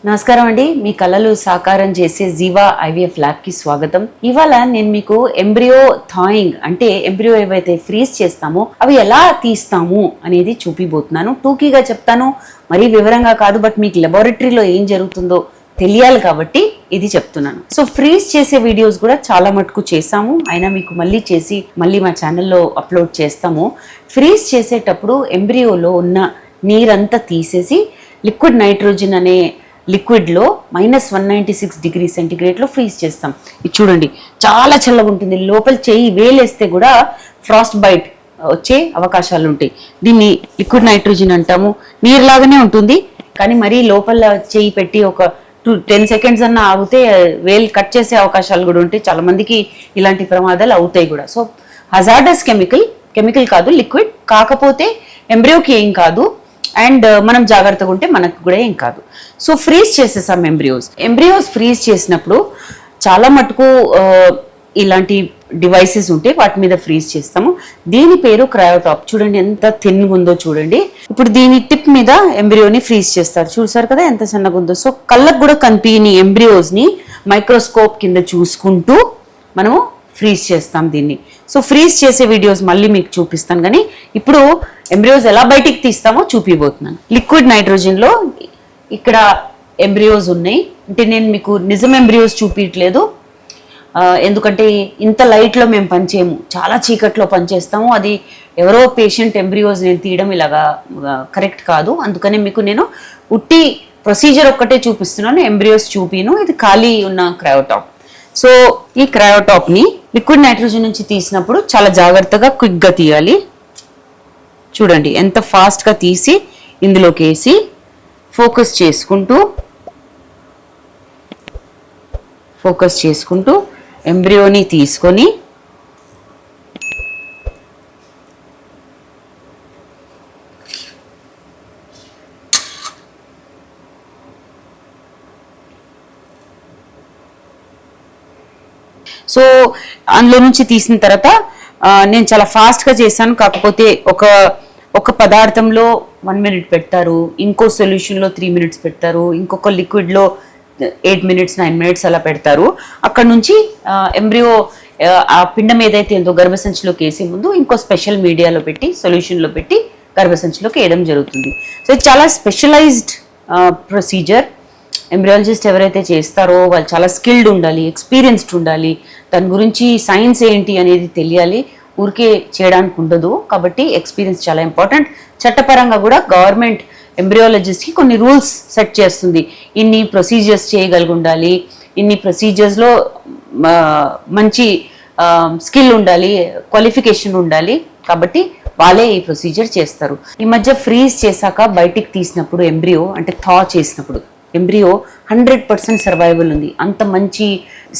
నమస్కారం అండి. మీ కళలు సాకారం చేసే జీవా ఐవీఎఫ్ ల్యాబ్ కి స్వాగతం. ఇవాళ నేను మీకు ఎంబ్రియో థాయింగ్ అంటే ఎంబ్రియో ఏవైతే ఫ్రీజ్ చేస్తామో అవి ఎలా తీస్తాము అనేది చూపిపోతున్నాను. టూకీగా చెప్తాను, మరీ వివరంగా కాదు, బట్ మీకు లెబొరేటరీలో ఏం జరుగుతుందో తెలియాలి కాబట్టి ఇది చెప్తున్నాను. సో ఫ్రీజ్ చేసే వీడియోస్ కూడా చాలా మటుకు చేసాము, అయినా మీకు మళ్ళీ మా ఛానల్లో అప్లోడ్ చేస్తాము. ఫ్రీజ్ చేసేటప్పుడు ఎంబ్రియోలో ఉన్న నీరంతా తీసేసి లిక్విడ్ నైట్రోజన్ అనే లిక్విడ్లో -196°C ఫ్రీజ్ చేస్తాం. ఇది చూడండి, చాలా చల్లగా ఉంటుంది. లోపల చెయ్యి వేలేస్తే కూడా ఫ్రాస్ట్ బైట్ వచ్చే అవకాశాలు ఉంటాయి. దీన్ని లిక్విడ్ నైట్రోజన్ అంటాము. నీరులాగానే ఉంటుంది, కానీ మరీ లోపల చెయ్యి పెట్టి ఒక 10 seconds అన్న ఆగితే వేలు కట్ చేసే అవకాశాలు కూడా ఉంటాయి. చాలా మందికి ఇలాంటి ప్రమాదాలు అవుతాయి కూడా. సో హజార్డస్ కెమికల్ కాదు, లిక్విడ్. కాకపోతే ఎంబ్రియోకి ఏం కాదు, అండ్ మనం జాగ్రత్తగా ఉంటే మనకు కూడా ఏం కాదు. సో ఫ్రీజ్ చేసేసాం ఎంబ్రియోస్ ఫ్రీజ్ చేసినప్పుడు చాలా మటుకు ఇలాంటి డివైసెస్ ఉంటాయి, వాటి మీద ఫ్రీజ్ చేస్తాము. దీని పేరు క్రయోటాప్. చూడండి ఎంత థిన్గా ఉందో చూడండి. ఇప్పుడు దీని టిప్ మీద ఎంబ్రియోని ఫ్రీజ్ చేస్తారు. చూసారు కదా ఎంత సన్నగా ఉందో. సో కళ్ళకు కూడా కనిపించని ఎంబ్రియోస్ ని మైక్రోస్కోప్ కింద చూసుకుంటూ మనము ఫ్రీజ్ చేస్తాం దీన్ని. సో ఫ్రీజ్ చేసే వీడియోస్ మళ్ళీ మీకు చూపిస్తాను, కానీ ఇప్పుడు ఎంబ్రియోస్ ఎలా బయటికి తీస్తామో చూపిపోతున్నాను. లిక్విడ్ నైట్రోజన్లో ఇక్కడ ఎంబ్రియోస్ ఉన్నాయి. అంటే నేను మీకు నిజం ఎంబ్రియోస్ చూపించట్లేదు, ఎందుకంటే ఇంత లైట్లో మేము పనిచేయము, చాలా చీకట్లో పనిచేస్తాము. అది ఎవరో పేషెంట్ ఎంబ్రియోస్ నేను తీయడం ఇలాగా కరెక్ట్ కాదు. అందుకనే మీకు నేను ఉట్టి ప్రొసీజర్ ఒక్కటే చూపిస్తున్నాను, ఎంబ్రియోస్ చూపిను. ఇది ఖాళీ ఉన్న క్రయోటాప్. సో ఈ క్రయోటాప్ని లిక్విడ్ నైట్రోజన్ నుంచి తీసినప్పుడు చాలా జాగ్రత్తగా క్విక్గా తీయాలి. చూడండి ఎంత ఫాస్ట్గా తీసి ఇందులోకి వేసి ఫోకస్ చేసుకుంటూ ఎంబ్రియోని తీసుకొని సో అందులో నుంచి తీసిన తర్వాత నేను చాలా ఫాస్ట్గా చేశాను. కాకపోతే ఒక పదార్థంలో 1 minute పెడతారు, ఇంకో సొల్యూషన్లో 3 minutes పెడతారు, ఇంకొక లిక్విడ్లో 8 minutes 9 minutes అలా పెడతారు. అక్కడ నుంచి ఎంబ్రియో ఆ పిండం ఏదైతే ఉందో గర్భసంచిలోకి వేసే ముందు ఇంకో స్పెషల్ మీడియాలో పెట్టి సొల్యూషన్లో పెట్టి గర్భసంచిలోకి వేయడం జరుగుతుంది. సో ఇది చాలా స్పెషలైజ్డ్ ప్రొసీజర్. ఎంబ్రియాలజిస్ట్ ఎవరైతే చేస్తారో వాళ్ళు చాలా స్కిల్డ్ ఉండాలి, ఎక్స్పీరియన్స్డ్ ఉండాలి, దాని గురించి సైన్స్ ఏంటి అనేది తెలియాలి. ఊరికే చేయడానికి ఉండదు. కాబట్టి ఎక్స్పీరియన్స్ చాలా ఇంపార్టెంట్. చట్టపరంగా కూడా గవర్నమెంట్ ఎంబ్రియాలజిస్ట్కి కొన్ని రూల్స్ సెట్ చేస్తుంది. ఇన్ని ప్రొసీజర్స్ చేయగలిగి ఉండాలి, ఇన్ని ప్రొసీజర్స్లో మంచి స్కిల్ ఉండాలి, క్వాలిఫికేషన్ ఉండాలి. కాబట్టి వాళ్ళే ఈ ప్రొసీజర్ చేస్తారు. ఈ మధ్య ఫ్రీజ్ చేశాక బయటికి తీసినప్పుడు ఎంబ్రియో అంటే థా చేసినప్పుడు ఎంబ్రియో 100% సర్వైవల్ ఉంది. అంత మంచి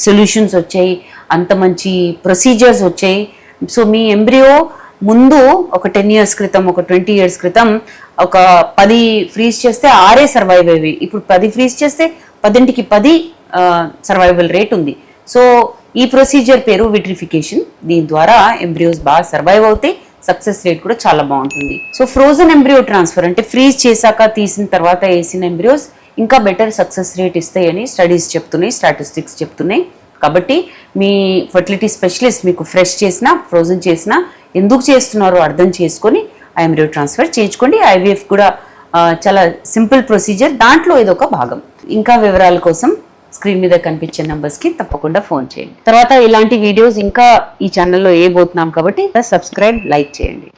సొల్యూషన్స్ వచ్చాయి, అంత మంచి ప్రొసీజర్స్ వచ్చాయి. సో మీ ఎంబ్రియో ముందు ఒక 10 years క్రితం, ఒక 20 years క్రితం ఒక 10 ఫ్రీజ్ చేస్తే 6 సర్వైవ్ అయ్యేవి. ఇప్పుడు 10 ఫ్రీజ్ చేస్తే 10కి 10 సర్వైవల్ రేట్ ఉంది. సో ఈ ప్రొసీజర్ పేరు విట్రిఫికేషన్. దీని ద్వారా ఎంబ్రియోస్ బాగా సర్వైవ్ అవుతాయి, సక్సెస్ రేట్ కూడా చాలా బాగుంటుంది. సో ఫ్రోజన్ ఎంబ్రియో ట్రాన్స్ఫర్ అంటే ఫ్రీజ్ చేశాక తీసిన తర్వాత వేసిన ఎంబ్రియోస్ ఇంకా బెటర్ సక్సెస్ రేట్ ఇస్తాయని స్టడీస్ చెప్తున్నాయి, స్టాటిస్టిక్స్ చెప్తున్నాయి. కాబట్టి మీ ఫర్టిలిటీ స్పెషలిస్ట్ మీకు ఫ్రెష్ చేసినా ఫ్రోజన్ చేసినా ఎందుకు చేస్తున్నారో అర్థం చేసుకొని ఆ ఎంబ్రియో ట్రాన్స్ఫర్ చేయించుకోండి. ఐవీఎఫ్ కూడా చాలా సింపుల్ ప్రొసీజర్, దాంట్లో ఇదొక భాగం. ఇంకా వివరాల కోసం స్క్రీన్ మీద కనిపించే నంబర్స్కి తప్పకుండా ఫోన్ చేయండి. తర్వాత ఇలాంటి వీడియోస్ ఇంకా ఈ ఛానల్లో వేయబోతున్నాం కాబట్టి సబ్స్క్రైబ్, లైక్ చేయండి.